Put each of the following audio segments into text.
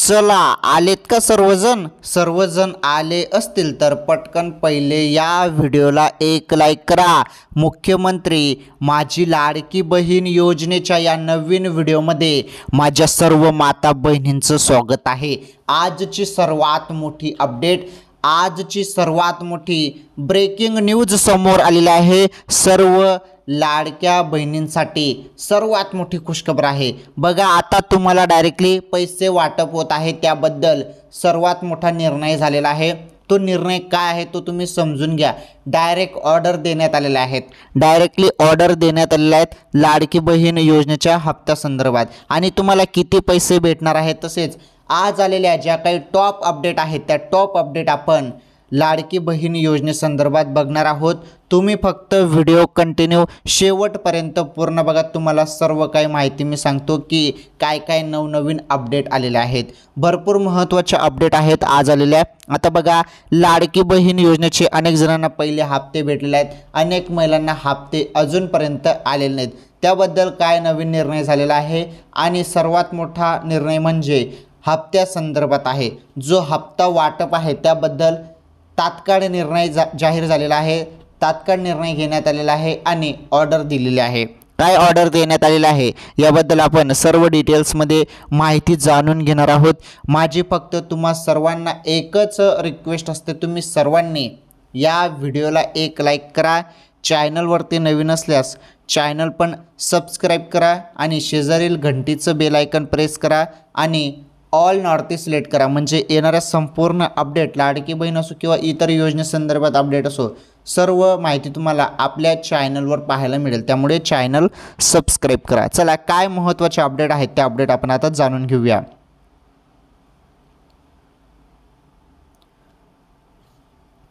चला आलेत का सर्वजण आले असतील तर पटकन पहिले या व्हिडिओला एक लाईक करा। मुख्यमंत्री माझी लाडकी बहीण योजनेच्या या नवीन व्हिडिओमध्ये माझ्या सर्व माता बहिणींचं स्वागत आहे। आजची सर्वात मोठी अपडेट, आजची सर्वात मोठी ब्रेकिंग न्यूज समोर आलेली आहे। सर्व लाडक्या बहिणींसाठी सर्वात मोठी खुशखबर आहे। बघा, आता तुम्हाला डायरेक्टली पैसे वाटप होत आहे, त्याबद्दल सर्वात मोठा निर्णय झालेला आहे। तो निर्णय काय आहे तो तुम्ही समजून घ्या। डायरेक्ट ऑर्डर देण्यात आलेल्या आहेत, डायरेक्टली ऑर्डर देण्यात आलेल्या आहेत लाडकी बहीण योजनेच्या हप्त्या संदर्भात आणि तुम्हाला किती पैसे भेटणार आहेत। तसेच आज आलेल्या ज्या काही टॉप अपडेट आहेत त्या टॉप अपडेट आपण लाडकी बहीण योजनेसंदर्भात बघणार आहोत। तुम्ही फक्त व्हिडिओ कंटिन्यू शेवटपर्यंत पूर्ण बघा, तुम्हाला सर्व काही माहिती मी सांगतो की काय काय नवनवीन अपडेट आलेले आहेत। भरपूर महत्त्वाचे अपडेट आहेत आज आलेल्या। आता बघा, लाडकी बहीण योजनेचे अनेक जणांना पहिले हप्ते भेटलेले आहेत, अनेक महिलांना हप्ते अजूनपर्यंत आलेले नाहीत। त्याबद्दल काय नवीन निर्णय झालेला आहे आणि सर्वात मोठा निर्णय म्हणजे हप्त्या संदर्भात आहे। जो हप्ता वाटप आहे त्याबद्दल तात्काळ निर्णय जाहीर झालेला आहे, तात्काळ निर्णय घेण्यात आलेला आहे आणि ऑर्डर दिलेली आहे। काय ऑर्डर देण्यात आलेला आहे याबद्दल आपण सर्व डिटेल्समध्ये माहिती जाणून घेणार आहोत। माझी फक्त तुम्हा सर्वांना एकच रिक्वेस्ट असते, तुम्ही सर्वांनी या व्हिडिओला एक लाईक करा, चॅनलवरती नवीन असल्यास चॅनल पण सबस्क्राईब करा आणि शेजारील घंटीचं बेल आयकन प्रेस करा आणि ऑल नॉर्थ सिलेक्ट करा, म्हणजे येणाऱ्या संपूर्ण अपडेट लाडकी बहीण असो किंवा इतर योजनेसंदर्भात अपडेट असो सर्व माहिती तुम्हाला आपल्या चॅनलवर पाहायला मिळेल। त्यामुळे चॅनल सबस्क्राईब करा। चला, काय महत्त्वाचे अपडेट आहेत त्या अपडेट आपण आता जाणून घेऊया।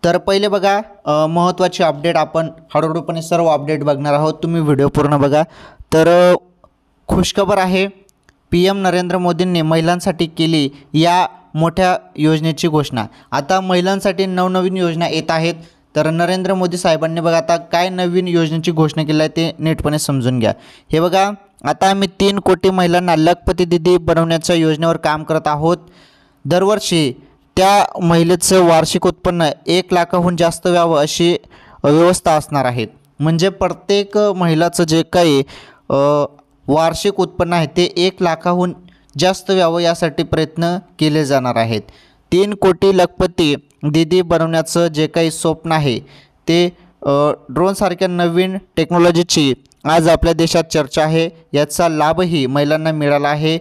तर पहिले बघा, महत्त्वाचे अपडेट आपण हळूहळूपणे सर्व अपडेट बघणार आहोत, तुम्ही व्हिडिओ पूर्ण बघा। तर खुशखबर आहे, PM नरेंद्र मोदींनी महिलांसाठी केली या मोठ्या योजनेची घोषणा। आता महिलांसाठी नवनवीन योजना येत आहेत, तर नरेंद्र मोदी साहेबांनी बघा आता काय नवीन योजनेची घोषणा केली आहे ते नीटपणे समजून घ्या। हे बघा, आता आम्ही 3 कोटी महिलांना लखपती दीदी बनवण्याच्या योजनेवर काम करत आहोत। दरवर्षी त्या महिलेचं वार्षिक उत्पन्न 1 लाखाहून जास्त व्हावं अशी व्यवस्था असणार आहे। म्हणजे प्रत्येक महिलाचं जे काही वार्षिक उत्पन्न आहे ते 1 लाखाहून जास्त व्हावं यासाठी प्रयत्न केले जाणार आहेत। 3 कोटी लखपती दीदी बनवण्याचं जे काही स्वप्न आहे ते ड्रोनसारख्या नवीन टेक्नॉलॉजीची आज आपल्या देशात चर्चा आहे, याचा लाभही महिलांना मिळाला आहे।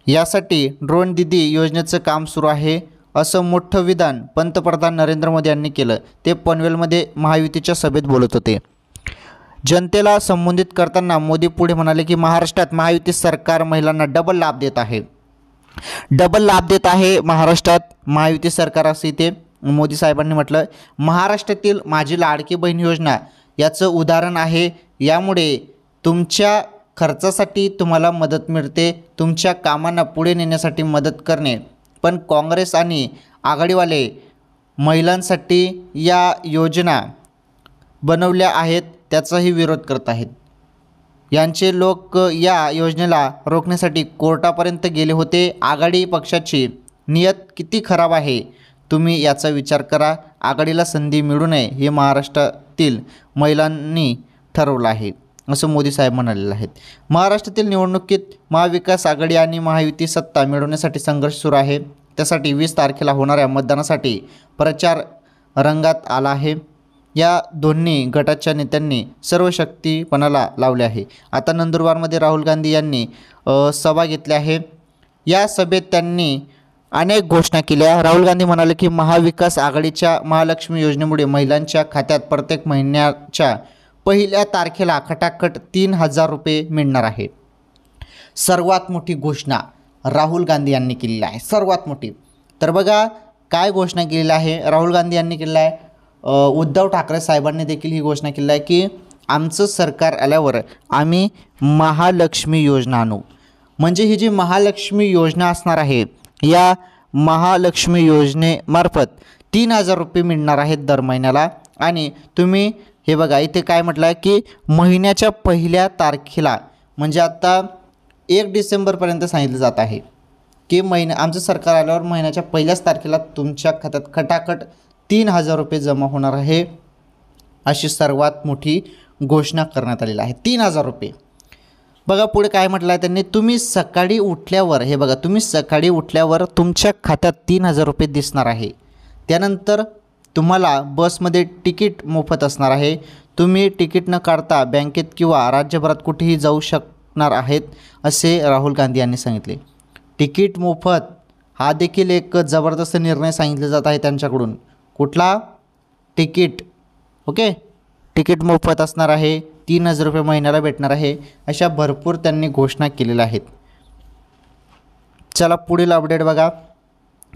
यासाठी ड्रोन दीदी योजनेचं काम सुरू आहे, असं मोठं विधान पंतप्रधान नरेंद्र मोदी यांनी केलं। ते पनवेलमध्ये महायुतीच्या सभेत बोलत होते। जनतेला संबोधित करताना मोदी पुढे म्हणाले की महाराष्ट्रात महायुती सरकार महिलांना डबल लाभ देत आहे, डबल लाभ देत आहे महाराष्ट्रात महायुती सरकार, असे ते मोदी साहेबांनी म्हटलं। महाराष्ट्रातील माझी लाडकी बहीण योजना याचं उदाहरण आहे। यामुळे तुमच्या खर्चासाठी तुम्हाला मदत मिळते, तुमच्या कामांना पुढे नेण्यासाठी मदत करणे। पण काँग्रेस आणि आघाडीवाले महिलांसाठी या योजना बनवल्या आहेत त्याचाही विरोध करत आहेत। यांचे लोक या योजनेला रोखण्यासाठी कोर्टापर्यंत गेले होते। आघाडी पक्षाची नियत किती खराब आहे तुम्ही याचा विचार करा। आघाडीला संधी मिळू नये हे महाराष्ट्रातील महिलांनी ठरवलं आहे, असं मोदी साहेब म्हणालेले आहेत। महाराष्ट्रातील निवडणुकीत महाविकास आघाडी आणि महायुती सत्ता मिळवण्यासाठी संघर्ष सुरू आहे। त्यासाठी 20 तारखेला होणाऱ्या मतदानासाठी प्रचार रंगात आला आहे। या दोन्ही गटाच्या नेत्यांनी सर्व शक्ती पणाला लावले आहे। आता नंदुरबारमध्ये राहुल गांधी यांनी सभा घेतली आहे। या सभेत त्यांनी अनेक घोषणा केल्या। राहुल गांधी म्हणाले की महाविकास आघाडीच्या महालक्ष्मी योजनेमुळे महिलांच्या खात्यात प्रत्येक महिन्याच्या 1 तारखेला खटाखट 3000 रुपये मिळणार आहे। सर्वात मोठी घोषणा राहुल गांधी यांनी केलेली आहे, सर्वात मोठी। तर बघा काय घोषणा केलेली आहे राहुल गांधी यांनी केलेलं आहे। उद्धव ठाकरे साहेबांनी देखील ही घोषणा केली आहे की आमचं सरकार आल्यावर आम्ही महालक्ष्मी योजना आणू। म्हणजे ही जी महालक्ष्मी योजना असणार आहे, या महालक्ष्मी योजनेमार्फत 3000 रुपये मिळणार आहेत दर महिन्याला। आणि तुम्ही हे बघा इथे काय म्हटलं आहे की महिन्याच्या 1 तारखेला, म्हणजे आता 1 डिसेंबरपर्यंत सांगितलं जात आहे, की आमचं सरकार आल्यावर महिन्याच्या पहिल्याच तारखेला तुमच्या खात्यात खटाखट 3,000 रुपये जमा होणार आहे, अशी सर्वात मोठी घोषणा करण्यात आलेली आहे. 3,000 रुपये. बघा पुढे काय म्हटलं आहे त्यांनी, तुम्ही सकाळी उठल्यावर, हे बघा, तुम्ही सकाळी उठल्यावर तुमच्या खात्यात 3,000 रुपये दिसणार आहे. त्यानंतर तुम्हाला बसमध्ये तिकीट मोफत असणार आहे. तुम्ही तिकीट न काढता बँकेत किंवा राज्यभरात कुठेही जाऊ शकणार आहेत, असे राहुल गांधी यांनी सांगितले. तिकीट मोफत हा देखील एक जबरदस्त निर्णय सांगितला जात आहे त्यांच्याकडून. कुठला? तिकीट. ओके, तिकीट मोफत असणार आहे, 3,000 रुपये महिन्याला भेटणार आहे, अशा भरपूर त्यांनी घोषणा केलेल्या आहेत. चला पुढील अपडेट बघा.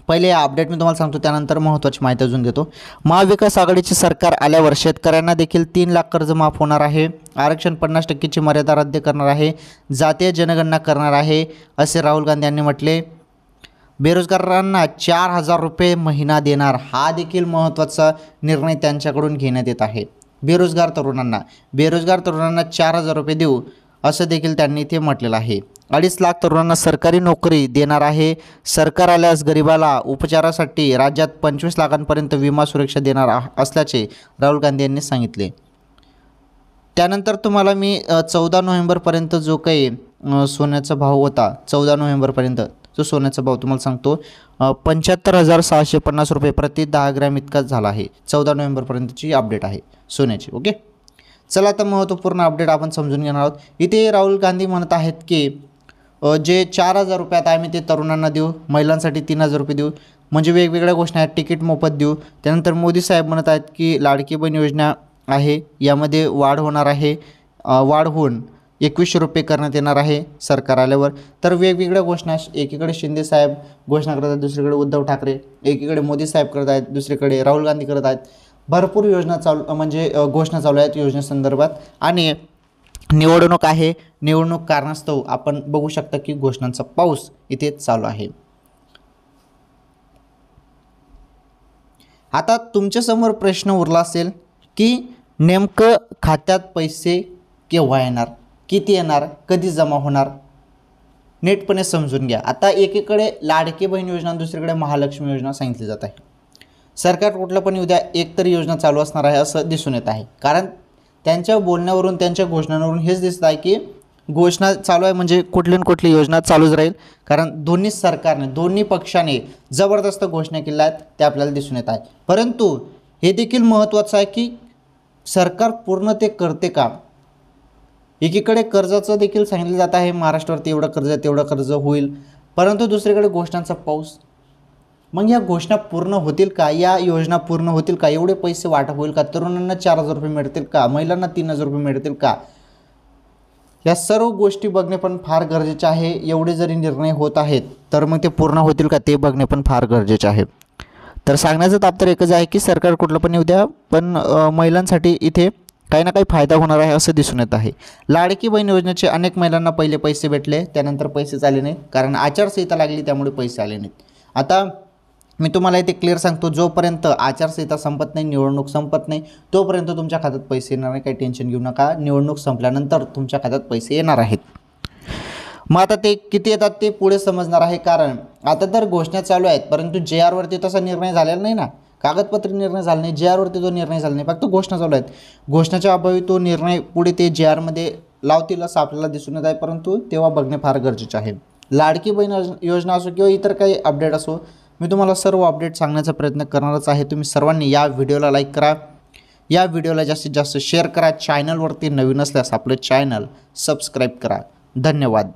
पहिले या अपडेट मी तुम्हाला सांगतो, त्यानंतर महत्त्वाची माहिती अजून देतो. महाविकास आघाडीचे सरकार आल्यावर शेतकऱ्यांना देखील 3 लाख कर्ज माफ होणार आहे. आरक्षण 50%ची मर्यादा रद्द करणार आहे. जातीय जनगणना करणार आहे, असे राहुल गांधी यांनी म्हटले. बेरोजगारांना 4,000 रुपये महिना देणार, हा देखील महत्त्वाचा निर्णय त्यांच्याकडून घेण्यात येत आहे. बेरोजगार तरुणांना 4,000 रुपये देऊ, असं देखील त्यांनी इथे म्हटलेलं आहे. 2.5 लाख तरुणांना सरकारी नोकरी देणार आहे. सरकार आल्यास गरिबाला उपचारासाठी राज्यात 25 लाखांपर्यंत विमा सुरक्षा देणार असल्याचे राहुल गांधी यांनी सांगितले. त्यानंतर तुम्हाला मी 14 नोव्हेंबरपर्यंत जो काही सोन्याचा भाव होता, 14 नोव्हेंबरपर्यंत जो सोन्याचा भाव तुम्हाला सांगतो, 75,650 रुपये प्रति 10 ग्रॅम इतकाच झाला आहे. 14 नोव्हेंबरपर्यंतची अपडेट आहे सोन्याची. ओके, चला आता महत्त्वपूर्ण अपडेट आपण समजून घेणार आहोत. इथे राहुल गांधी म्हणत आहेत की जे 4,000 रुपये आता आम्ही ते तरुणांना देऊ, महिलांसाठी 3,000 रुपये देऊ, म्हणजे वेगवेगळ्या घोषणा आहेत. तिकीट मोफत देऊ. त्यानंतर मोदी साहेब म्हणत आहेत की लाडकी बहीण योजना आहे, यामध्ये वाढ होणार आहे, वाढ होऊन 2100 रुपये करण्यात येणार आहे सरकार आल्यावर. तर वेगवेगळ्या घोषणा, एकीकडे शिंदे साहेब घोषणा करत आहेत, दुसरीकडे उद्धव ठाकरे, एकीकडे मोदी साहेब करत आहेत, दुसरीकडे राहुल गांधी करत आहेत. भरपूर योजना घोषणा चालू आहेत योजनेसंदर्भात. आणि निवडणूक आहे, निवडणूक कारणास्तव आपण बघू शकता की घोषणांचा पाऊस इथे चालू आहे. आता तुमच्यासमोर प्रश्न उरला असेल की नेमकं खात्यात पैसे केव्हा येणार, किती येणार, कधी जमा होणार, नीटपणे समजून घ्या. आता एकीकडे लाडकी बहीण योजना, दुसरीकडे महालक्ष्मी योजना सांगितली जात आहे. सरकार कुठलं पण उद्या एकतरी योजना चालू असणार आहे असं दिसून येत आहे. कारण त्यांच्या बोलण्यावरून, त्यांच्या घोषणांवरून हेच दिसत आहे की घोषणा चालू आहे म्हणजे कुठली न कुठली योजना चालूच राहील. कारण दोन्ही सरकारने, दोन्ही पक्षाने जबरदस्त घोषणा केल्या आहेत, ते आपल्याला दिसून येत आहे. परंतु हे देखील महत्त्वाचं आहे की सरकार पूर्ण ते करते का. एकीकडे कर्जाचं देखील सांगितलं जात आहे, महाराष्ट्रावरती एवढं कर्ज आहे, तेवढं कर्ज होईल, परंतु दुसरीकडे घोषणांचा पाऊस. मग या घोषणा पूर्ण होतील का, या योजना पूर्ण होतील का, एवढे पैसे वाटप होईल का, तरुणांना 4,000 रुपये मिळतील का, महिलांना 3,000 रुपये मिळतील का, या सर्व गोष्टी बघणे पण फार गरजेचे आहे. एवढे जरी निर्णय होत आहेत तर मग ते पूर्ण होतील का ते बघणे पण फार गरजेचे आहे. तर सांगण्याचं तात्पर्य एकच आहे की सरकार कुठलं पण येऊ द्या, पण महिलांसाठी इथे काही ना काही फायदा होणार आहे असं दिसून येत आहे. लाडकी बहीण योजनेचे अनेक महिलांना पहिले पैसे भेटले, त्यानंतर पैसेच आले नाहीत, कारण आचारसंहिता लागली त्यामुळे पैसे आले नाहीत. आता मी तुम्हाला इथे क्लिअर सांगतो, जोपर्यंत आचारसंहिता संपत नाही, निवडणूक संपत नाही, तोपर्यंत तुमच्या खात्यात पैसे येणार नाही. काही टेन्शन घेऊ नका. निवडणूक संपल्यानंतर तुमच्या खात्यात पैसे येणार आहेत. मग आता ते किती येतात ते पुढे समजणार आहे. कारण आता तर घोषणा चालू आहेत, परंतु JR वरती तसा निर्णय झालेला नाही ना, कागदपत्री निर्णय झाला नाही, JR वरती तो निर्णय झाला नाही, फक्त घोषणा चालू आहेत. घोषणाच्या अभावी तो निर्णय पुढे ते JR मध्ये लावतील असं आपल्याला दिसून येत आहे, परंतु तेव्हा बघणे फार गरजेचे आहे. लाडकी बहीण योजना असो किंवा इतर काही अपडेट असो, मी तुम्हाला सर्व अपडेट सांगण्याचा प्रयत्न करणारच आहे. तुम्ही सर्वांनी या व्हिडिओला लाईक करा, या व्हिडिओला जास्तीत जास्त शेअर करा. चॅनलवरती नवीन असल्यास आपलं चॅनल सबस्क्राईब करा. धन्यवाद.